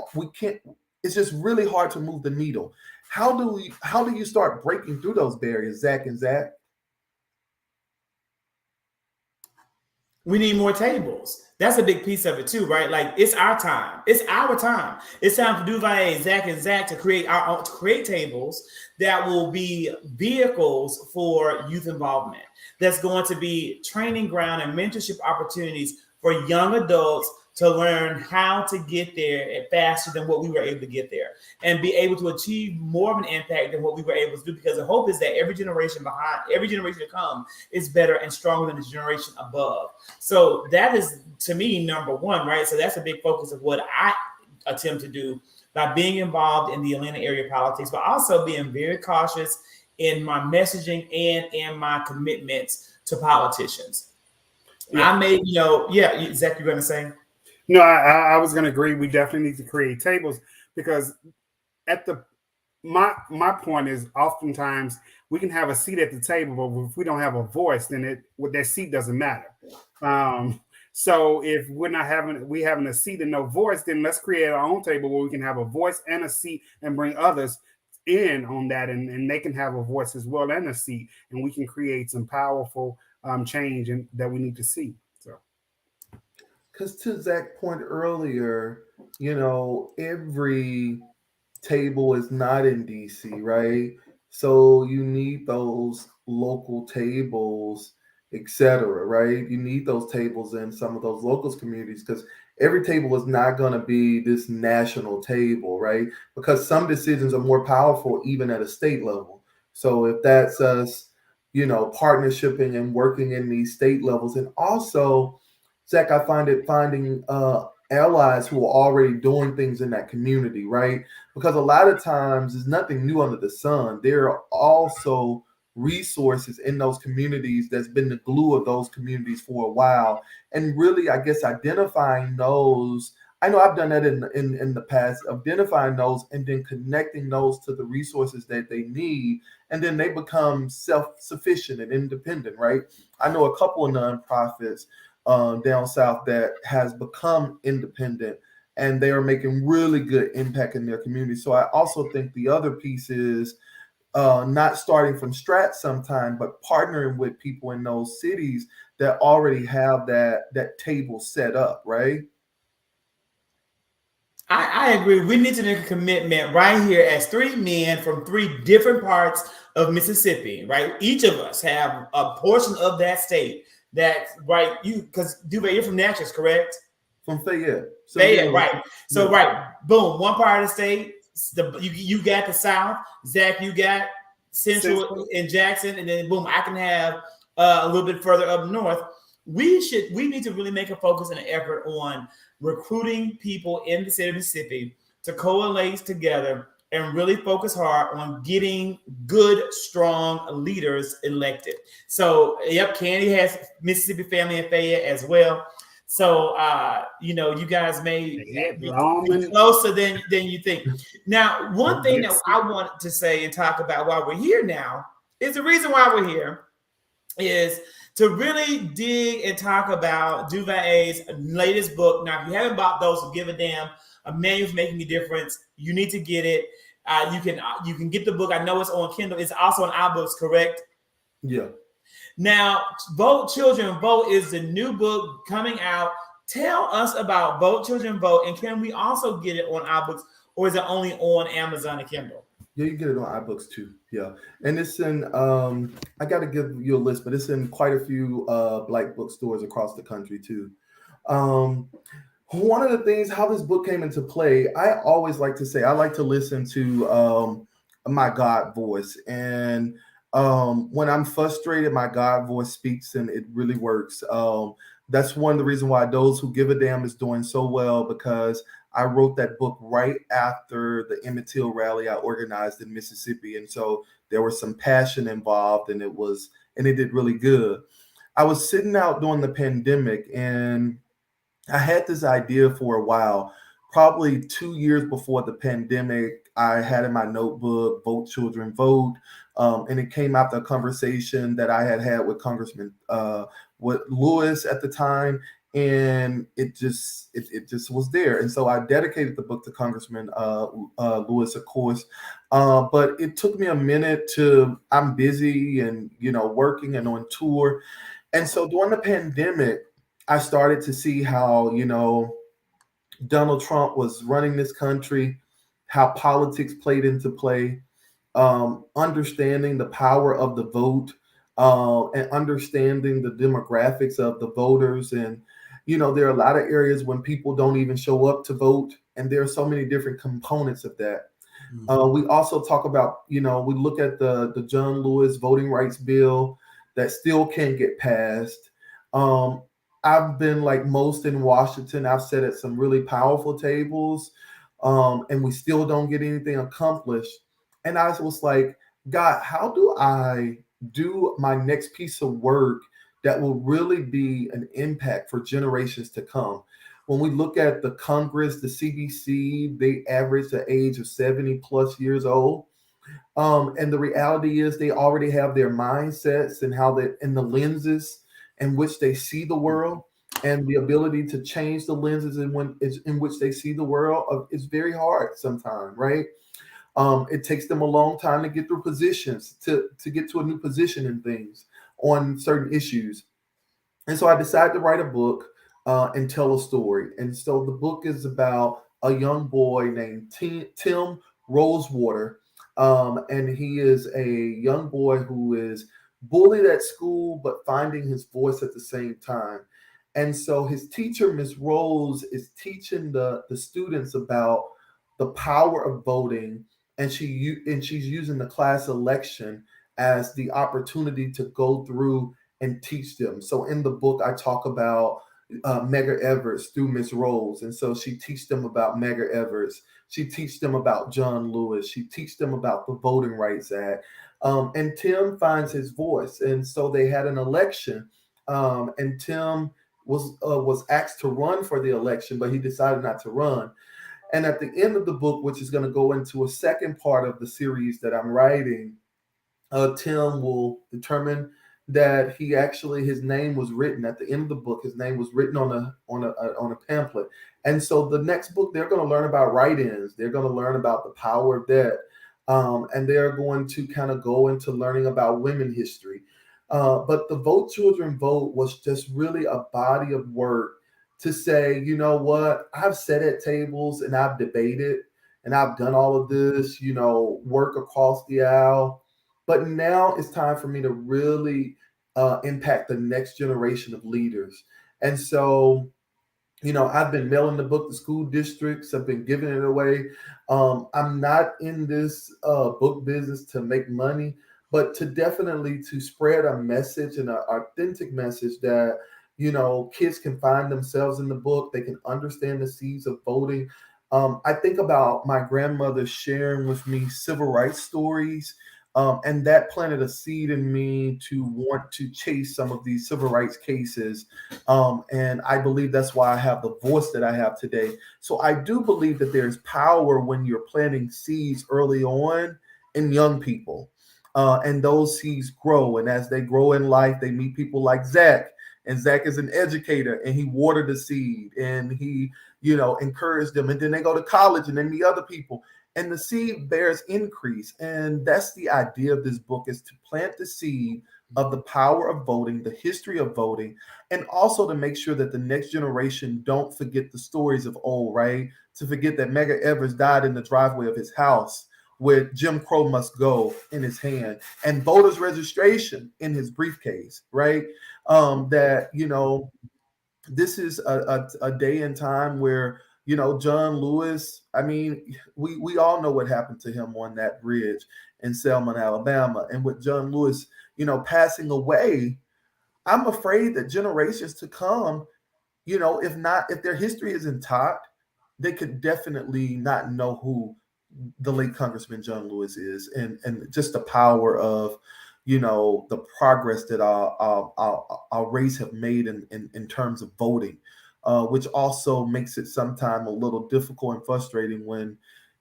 it's just really hard to move the needle. How do you start breaking through those barriers, Zach and Zach? We need more tables. That's a big piece of it too, right? Like, it's our time. It's our time. It's time for Duvay, Zach, and Zach to create tables that will be vehicles for youth involvement. That's going to be training ground and mentorship opportunities for young adults to learn how to get there faster than what we were able to get there, and be able to achieve more of an impact than what we were able to do. Because the hope is that every generation to come is better and stronger than the generation above. So that is, to me, number one, right? So that's a big focus of what I attempt to do by being involved in the Atlanta area politics, but also being very cautious in my messaging and in my commitments to politicians. Yeah. I made, Zach, you're going to say? No, I was going to agree. We definitely need to create tables, because at the my point is, oftentimes we can have a seat at the table, but if we don't have a voice, then that seat doesn't matter. So if we're not having a seat and no voice, then let's create our own table where we can have a voice and a seat and bring others in on that, and they can have a voice as well and a seat, and we can create some powerful change that we need to see. So, because to Zach's point earlier, every table is not in DC, right? So you need those local tables, etc., right? You need those tables in some of those locals communities, because every table is not going to be this national table, right? Because some decisions are more powerful even at a state level. So if that's us, partnershiping and working in these state levels, and also, Zach, I find it finding allies who are already doing things in that community, right? Because a lot of times there's nothing new under the sun. There are also resources in those communities that's been the glue of those communities for a while. And really, I guess, identifying those. I know I've done that in the past, identifying those and then connecting those to the resources that they need. And then they become self-sufficient and independent, right? I know a couple of nonprofits down south that has become independent, and they are making really good impact in their community. So I also think the other piece is not starting from scratch sometime, but partnering with people in those cities that already have that table set up, right? I agree. We need to make a commitment right here as three men from three different parts of Mississippi, right? Each of us have a portion of that state. That's right. Because Duvet, you're from Natchez, correct? From Fayette. So, Fayette, right. So, yeah. right, boom, one part of the state. You got the South. Zach, you got Central in Jackson, and then boom, I can have a little bit further up north. We need to really make a focus and an effort on recruiting people in the state of Mississippi to coalesce together and really focus hard on getting good, strong leaders elected. So, yep, Candy has Mississippi family in Fayette as well. So, you guys may be closer than you think. Now, one thing that I want to say and talk about while we're here now is the reason why we're here is to really dig and talk about Duvernay's latest book. Now, if you haven't bought those, give a damn. A Manual for Making a Difference. You need to get it. You can get the book. I know it's on Kindle. It's also on iBooks, correct? Yeah. Now, Vote Children Vote is the new book coming out. Tell us about Vote Children Vote, and can we also get it on iBooks, or is it only on Amazon and Kindle? Yeah, you can get it on iBooks too. Yeah, and it's in. I got to give you a list, but it's in quite a few Black bookstores across the country too. One of the things, how this book came into play, I always like to say I like to listen to my God voice, and when I'm frustrated, my God voice speaks, and it really works. That's one of the reasons why Those Who Give a Damn is doing so well, because I wrote that book right after the Emmett Till rally I organized in Mississippi, and so there was some passion involved, and it did really good. I was sitting out during the pandemic, and I had this idea for a while. Probably 2 years before the pandemic, I had in my notebook, Vote Children Vote. And it came after a conversation that I had with Congressman with Lewis at the time. And it just was there. And so I dedicated the book to Congressman Lewis, of course. But it took me a minute I'm busy and, working and on tour. And so during the pandemic, I started to see how, Donald Trump was running this country, how politics played into play, understanding the power of the vote, and understanding the demographics of the voters. And there are a lot of areas when people don't even show up to vote, and there are so many different components of that. We also talk about, we look at the John Lewis voting rights bill that still can't get passed. I've been, like most in Washington, I've sat at some really powerful tables, and we still don't get anything accomplished. And I was like, God, how do I do my next piece of work that will really be an impact for generations to come? When we look at the Congress, the CDC, they average the age of 70 plus years old. And the reality is they already have their mindsets and and the lenses in which they see the world, and the ability to change the lenses in which they see the world is very hard sometimes, right? It takes them a long time to get through positions, to get to a new position in things on certain issues. And so I decided to write a book and tell a story. And so the book is about a young boy named Tim Rosewater. And he is a young boy who is bullied at school, but finding his voice at the same time. And so his teacher, Miss Rose, is teaching the students about the power of voting, and she's using the class election as the opportunity to go through and teach them. So in the book, I talk about Medgar Evers through Miss Rose. And so she teaches them about Medgar Evers. She teaches them about John Lewis. She teaches them about the Voting Rights Act. And Tim finds his voice. And so they had an election, and Tim was asked to run for the election, but he decided not to run. And at the end of the book, which is going to go into a second part of the series that I'm writing, Tim will determine that his name was written at the end of the book. His name was written on a pamphlet. And so the next book, they're going to learn about write-ins. They're going to learn about the power of that. And they're going to kind of go into learning about women history. But the Vote Children Vote was just really a body of work to say, you know what, I've sat at tables and I've debated and I've done all of this, work across the aisle. But now it's time for me to really impact the next generation of leaders. And so, I've been mailing the book to school districts. I've been giving it away. I'm not in this book business to make money, but to spread a message, and an authentic message that, kids can find themselves in the book. They can understand the seeds of voting. I think about my grandmother sharing with me civil rights stories. And that planted a seed in me to want to chase some of these civil rights cases. And I believe that's why I have the voice that I have today. So I do believe that there's power when you're planting seeds early on in young people. And those seeds grow. And as they grow in life, they meet people like Zach. And Zach is an educator, and he watered the seed, and he, encouraged them. And then they go to college and they meet other people, and the seed bears increase. And that's the idea of this book, is to plant the seed of the power of voting, the history of voting, and also to make sure that the next generation don't forget the stories of old, right? To forget that Medgar Evers died in the driveway of his house with Jim Crow must go in his hand and voter's registration in his briefcase, right? This is a day and time where, John Lewis, I mean, we all know what happened to him on that bridge in Selma, Alabama. And with John Lewis, passing away, I'm afraid that generations to come, if their history isn't taught, they could definitely not know who the late Congressman John Lewis is, and just the power of, the progress that our race have made in terms of voting, which also makes it sometimes a little difficult and frustrating when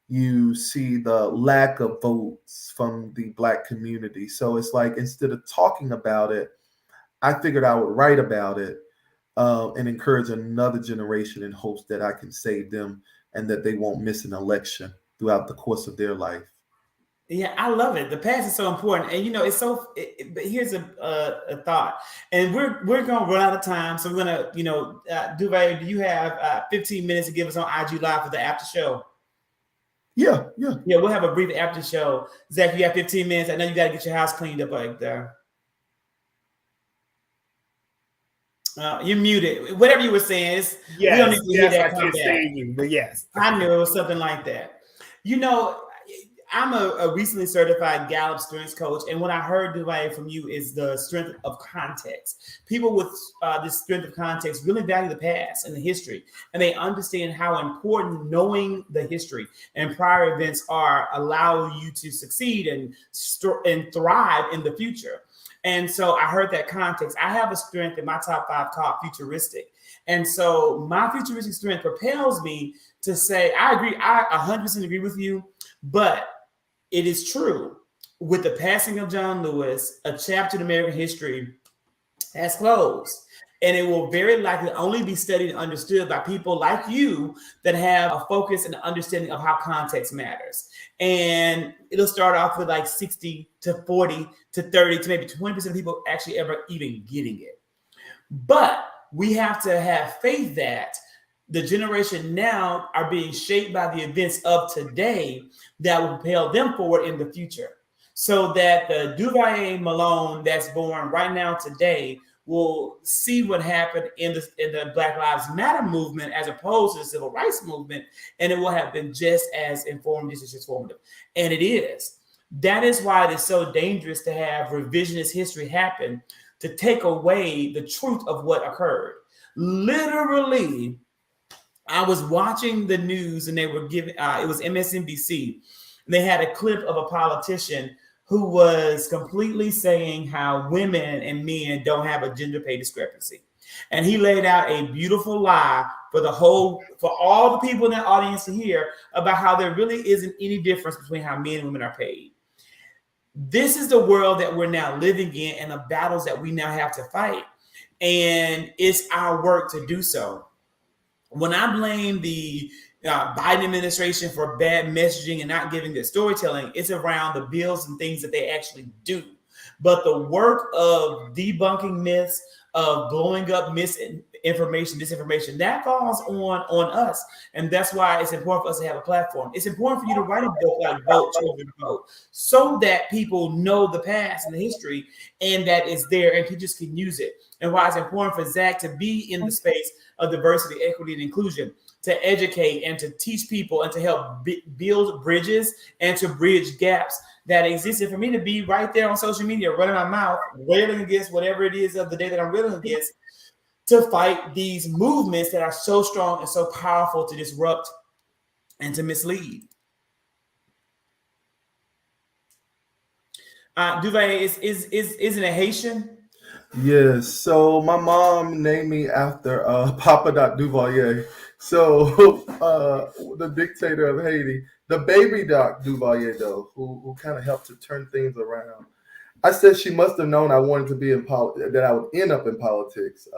you see the lack of votes from the Black community. So it's like, instead of talking about it, I figured I would write about it, and encourage another generation in hopes that I can save them and that they won't miss an election throughout the course of their life. Yeah, I love it. The past is so important, and it's so. But here's a thought, and we're gonna run out of time, so we're gonna, Duvet, do you have 15 minutes to give us on IG Live for the after show? Yeah. We'll have a brief after show. Zach, you got 15 minutes. I know you got to get your house cleaned up right there. You're muted. Whatever you were saying is, we don't need to hear Yes, I that come can't back. say you, but yes. I knew it was something like that. You know, I'm a recently certified Gallup strengths coach, and what I heard, Duvay, from you is the strength of context. People with this strength of context really value the past and the history, and they understand how important knowing the history and prior events are allow you to succeed and thrive in the future. And so I heard that context. I have a strength in my top 5 called futuristic. And so my futuristic strength propels me to say, I agree, I 100% agree with you, but it is true. With the passing of John Lewis, a chapter in American history has closed. And it will very likely only be studied and understood by people like you that have a focus and understanding of how context matters. And it'll start off with like 60 to 40 to 30 to maybe 20% of people actually ever even getting it. But we have to have faith that the generation now are being shaped by the events of today that will propel them forward in the future. So that the Duvalier Malone that's born right now today will see what happened in the Black Lives Matter movement as opposed to the civil rights movement, and it will have been just as informed, just as transformative. And it is. That is why it is so dangerous to have revisionist history happen to take away the truth of what occurred. Literally, I was watching the news and they were giving, it was MSNBC. And they had a clip of a politician who was completely saying how women and men don't have a gender pay discrepancy. And he laid out a beautiful lie for all the people in that audience to hear about how there really isn't any difference between how men and women are paid. This is the world that we're now living in and the battles that we now have to fight. And it's our work to do so. When I blame the Biden administration for bad messaging and not giving good storytelling, it's around the bills and things that they actually do. But the work of debunking myths, of blowing up misinformation, disinformation, that falls on us. And that's why it's important for us to have a platform. It's important for you to write a book like Vote, Children, Vote, so that people know the past and the history and that it's there and just can use it. And why it's important for Zach to be in the space of diversity, equity, and inclusion, to educate and to teach people and to help build bridges and to bridge gaps that exist. And for me to be right there on social media, running my mouth, railing against whatever it is of the day that I'm railing against, to fight these movements that are so strong and so powerful to disrupt and to mislead. Duvalier, is it a Haitian? Yes. So my mom named me after Papa Duvalier. So the dictator of Haiti, the baby Doc Duvalier, though, who kind of helped to turn things around. I said she must have known I wanted to be in that I would end up in politics.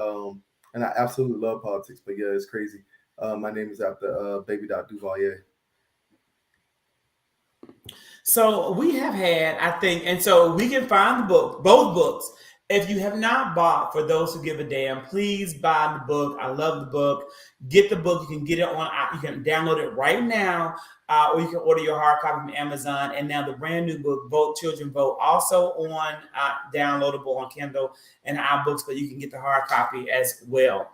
And I absolutely love politics. But yeah, it's crazy. My name is after baby Doc Duvalier. So we have had, I think, and so we can find the book, both books. If you have not bought For Those Who Give a Damn, please buy the book. I love the book. Get the book. You can get it on, you can download it right now, or you can order your hard copy from Amazon. And now the brand new book, Vote, Children, Vote, also on downloadable on Kindle and iBooks, but you can get the hard copy as well.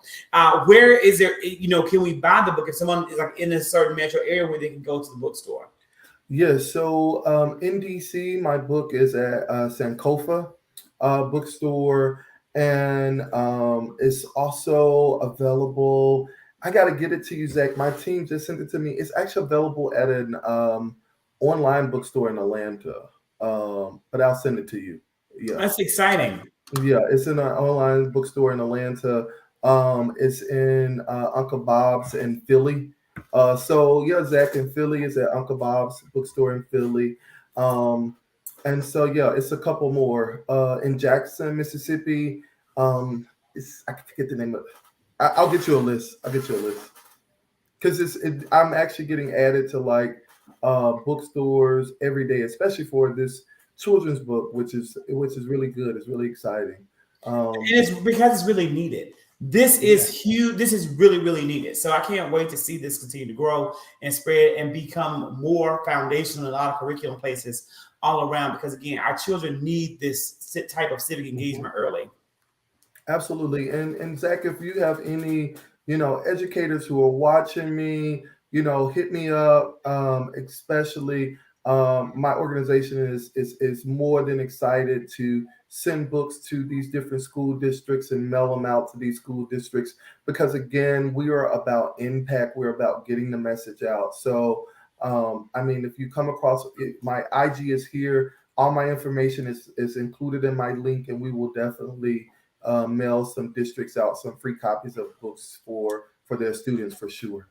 Where is there, can we buy the book if someone is like in a certain metro area where they can go to the bookstore? Yes. So in DC, my book is at Sankofa bookstore, and it's also available. I got to get it to you, Zach. My team just sent it to me. It's actually available at an online bookstore in Atlanta, but I'll send it to you. Yeah, That's exciting. Yeah, it's in an online bookstore in Atlanta. It's in Uncle Bob's in Philly. So yeah, Zach in Philly is at Uncle Bob's bookstore in Philly. And so yeah, it's a couple more in Jackson, Mississippi. I forget the name of it. I'll get you a list. Because I'm actually getting added to like bookstores every day, especially for this children's book, which is really good. It's really exciting. And it's because it's really needed. This is huge. This is really, really needed. So I can't wait to see this continue to grow and spread and become more foundational in a lot of curriculum places all around. Because again, our children need this type of civic engagement early. Absolutely. And Zach, if you have any, educators who are watching me, hit me up. Especially my organization is more than excited to send books to these different school districts and mail them out to these school districts because again, we are about impact. We're about getting the message out. So I mean, if you come across it, my IG is here. All my information is included in my link, and we will definitely mail some districts out some free copies of books for their students for sure.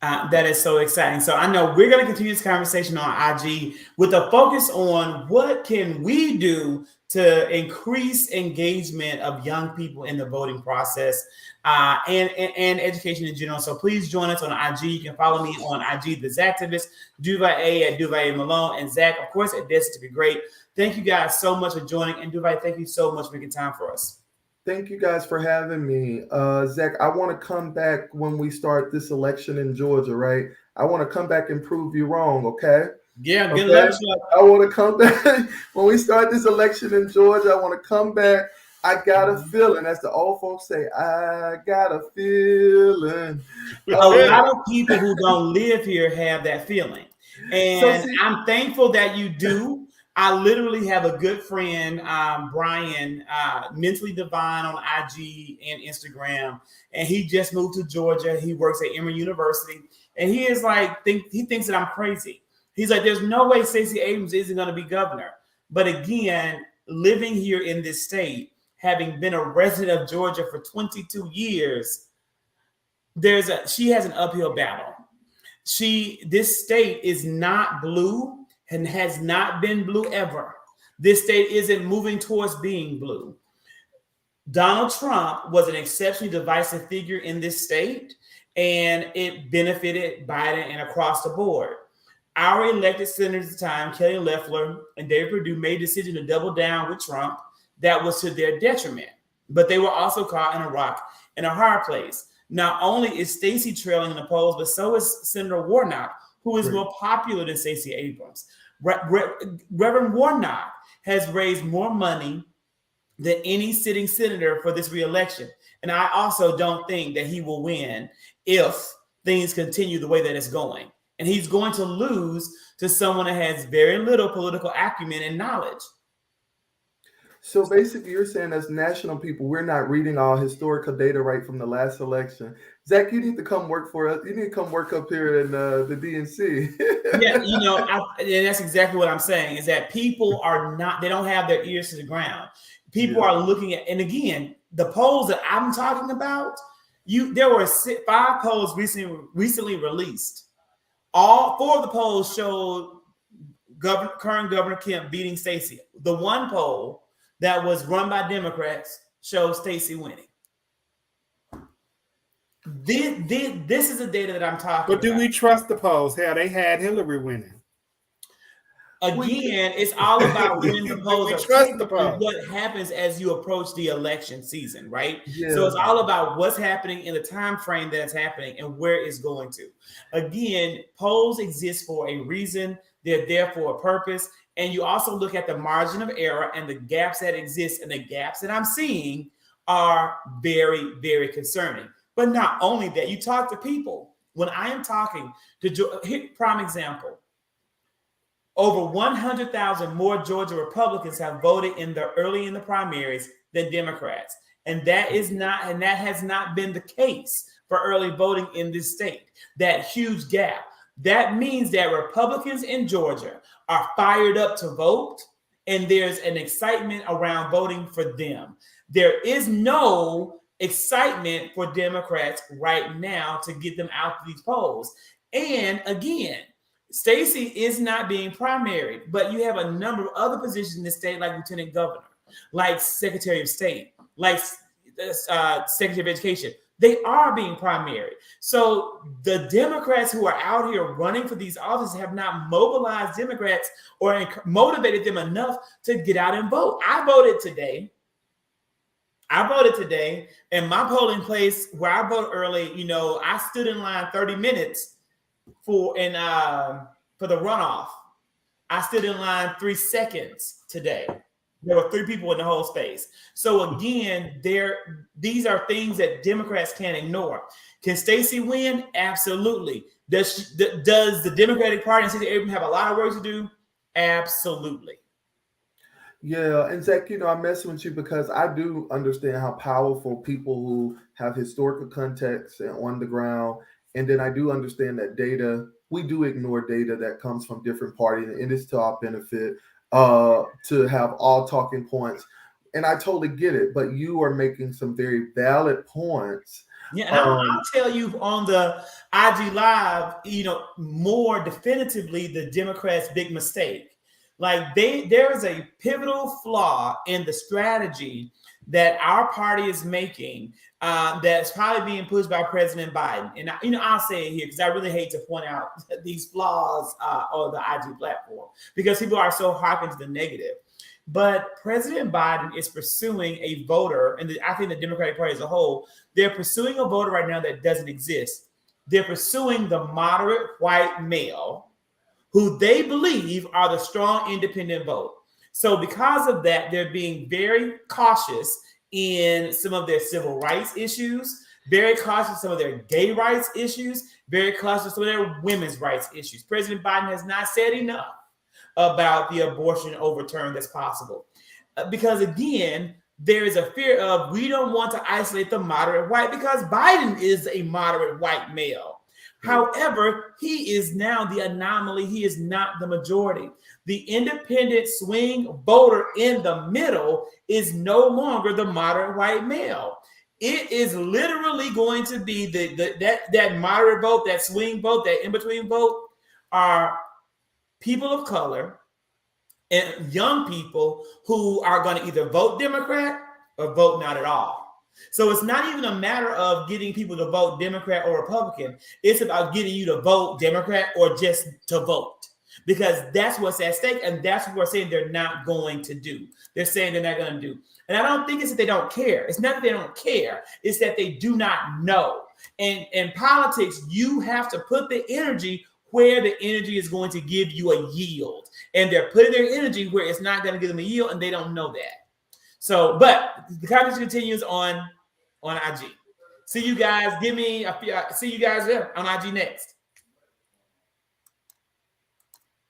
That is so exciting. So I know we're going to continue this conversation on IG with a focus on what can we do to increase engagement of young people in the voting process and education in general. So please join us on IG. You can follow me on IG, The Zactivist, Duvalier at Duvalier Malone, and Zach, of course, at This to Be Great. Thank you guys so much for joining. And Duvalier, thank you so much for making time for us. Thank you guys for having me. Zach, I want to come back when we start this election in Georgia, right? I want to come back and prove you wrong, okay? Yeah, good okay? luck. I want to come back when we start this election in Georgia. I want to come back. I got a feeling, as the old folks say, I got a feeling. A lot of people who don't live here have that feeling. And I'm thankful that you do. I literally have a good friend, Brian, Mentally Divine on IG and Instagram, and he just moved to Georgia. He works at Emory University, and he is like, he thinks that I'm crazy. He's like, there's no way Stacey Abrams isn't going to be governor. But again, living here in this state, having been a resident of Georgia for 22 years, she has an uphill battle. This state is not blue and has not been blue ever. This state isn't moving towards being blue. Donald Trump was an exceptionally divisive figure in this state, and it benefited Biden and across the board. Our elected senators at the time, Kelly Loeffler and David Perdue, made a decision to double down with Trump. That was to their detriment, but they were also caught in a rock and a hard place. Not only is Stacey trailing in the polls, but so is Senator Warnock, who is more popular than Stacey Abrams. Reverend Warnock has raised more money than any sitting senator for this reelection. And I also don't think that he will win if things continue the way that it's going. And he's going to lose to someone that has very little political acumen and knowledge. So basically, you're saying as national people, we're not reading all historical data right from the last election. Zach, you need to come work for us. You need to come work up here in the DNC. Yeah, and that's exactly what I'm saying, is that people they don't have their ears to the ground. People are looking at, and again, the polls that I'm talking about, there were 5 polls recently released. All 4 of the polls showed current Governor Kemp beating Stacey. The one poll that was run by Democrats showed Stacey winning. This is the data that I'm talking about. But do we trust the polls? Hell, they had Hillary winning. Again, it's all about when the polls are trust the polls. and what happens as you approach the election season, right? Yeah. So it's all about what's happening in the time frame that's happening and where it's going to. Again, polls exist for a reason. They're there for a purpose. And you also look at the margin of error and the gaps that exist, and the gaps that I'm seeing are very, very concerning. But not only that, you talk to people. When I am talking to, prime example, over 100,000 more Georgia Republicans have voted early in the primaries than Democrats. And that has not been the case for early voting in this state. That huge gap. That means that Republicans in Georgia are fired up to vote, and there's an excitement around voting for them. There is no excitement for Democrats right now to get them out of these polls. And again, Stacey is not being primaried, but you have a number of other positions in the state, like Lieutenant Governor, like Secretary of State, like Secretary of Education. They are being primaried. So the Democrats who are out here running for these offices have not mobilized Democrats or motivated them enough to get out and vote. I voted today, and my polling place where I vote early, I stood in line 30 minutes for the runoff. I stood in line 3 seconds today. There were 3 people in the whole space. So again, these are things that Democrats can't ignore. Can Stacey win? Absolutely. Does the Democratic Party and Stacey Abrams have a lot of work to do? Absolutely. Yeah, and Zach, I'm messing with you because I do understand how powerful people who have historical context and on the ground, and then I do understand that data, we do ignore data that comes from different parties, and it's to our benefit to have all talking points. And I totally get it, but you are making some very valid points. Yeah, and I'll tell you on the IG Live, more definitively the Democrats' big mistake. Like there is a pivotal flaw in the strategy that our party is making that's probably being pushed by President Biden. And I'll say it here because I really hate to point out these flaws on the IG platform because people are so harking to the negative. But President Biden is pursuing a voter, and I think the Democratic Party as a whole, they're pursuing a voter right now that doesn't exist. They're pursuing the moderate white male who they believe are the strong independent vote. So because of that, they're being very cautious in some of their civil rights issues, very cautious in some of their gay rights issues, very cautious in some of their women's rights issues. President Biden has not said enough about the abortion overturn that's possible. Because again, there is a fear of we don't want to isolate the moderate white because Biden is a moderate white male. However, he is now the anomaly. He is not the majority. The independent swing voter in the middle is no longer the moderate white male. It is literally going to be that moderate vote, that swing vote, that in-between vote are people of color and young people who are going to either vote Democrat or vote not at all. So it's not even a matter of getting people to vote Democrat or Republican. It's about getting you to vote Democrat or just to vote, because that's what's at stake. And that's what we're saying they're not going to do. They're saying they're not going to do. And I don't think it's that they don't care. It's not that they don't care. It's that they do not know. And in politics, you have to put the energy where the energy is going to give you a yield. And they're putting their energy where it's not going to give them a yield, and they don't know that. So, but the conversation continues on IG. See you guys. See you guys there on IG next.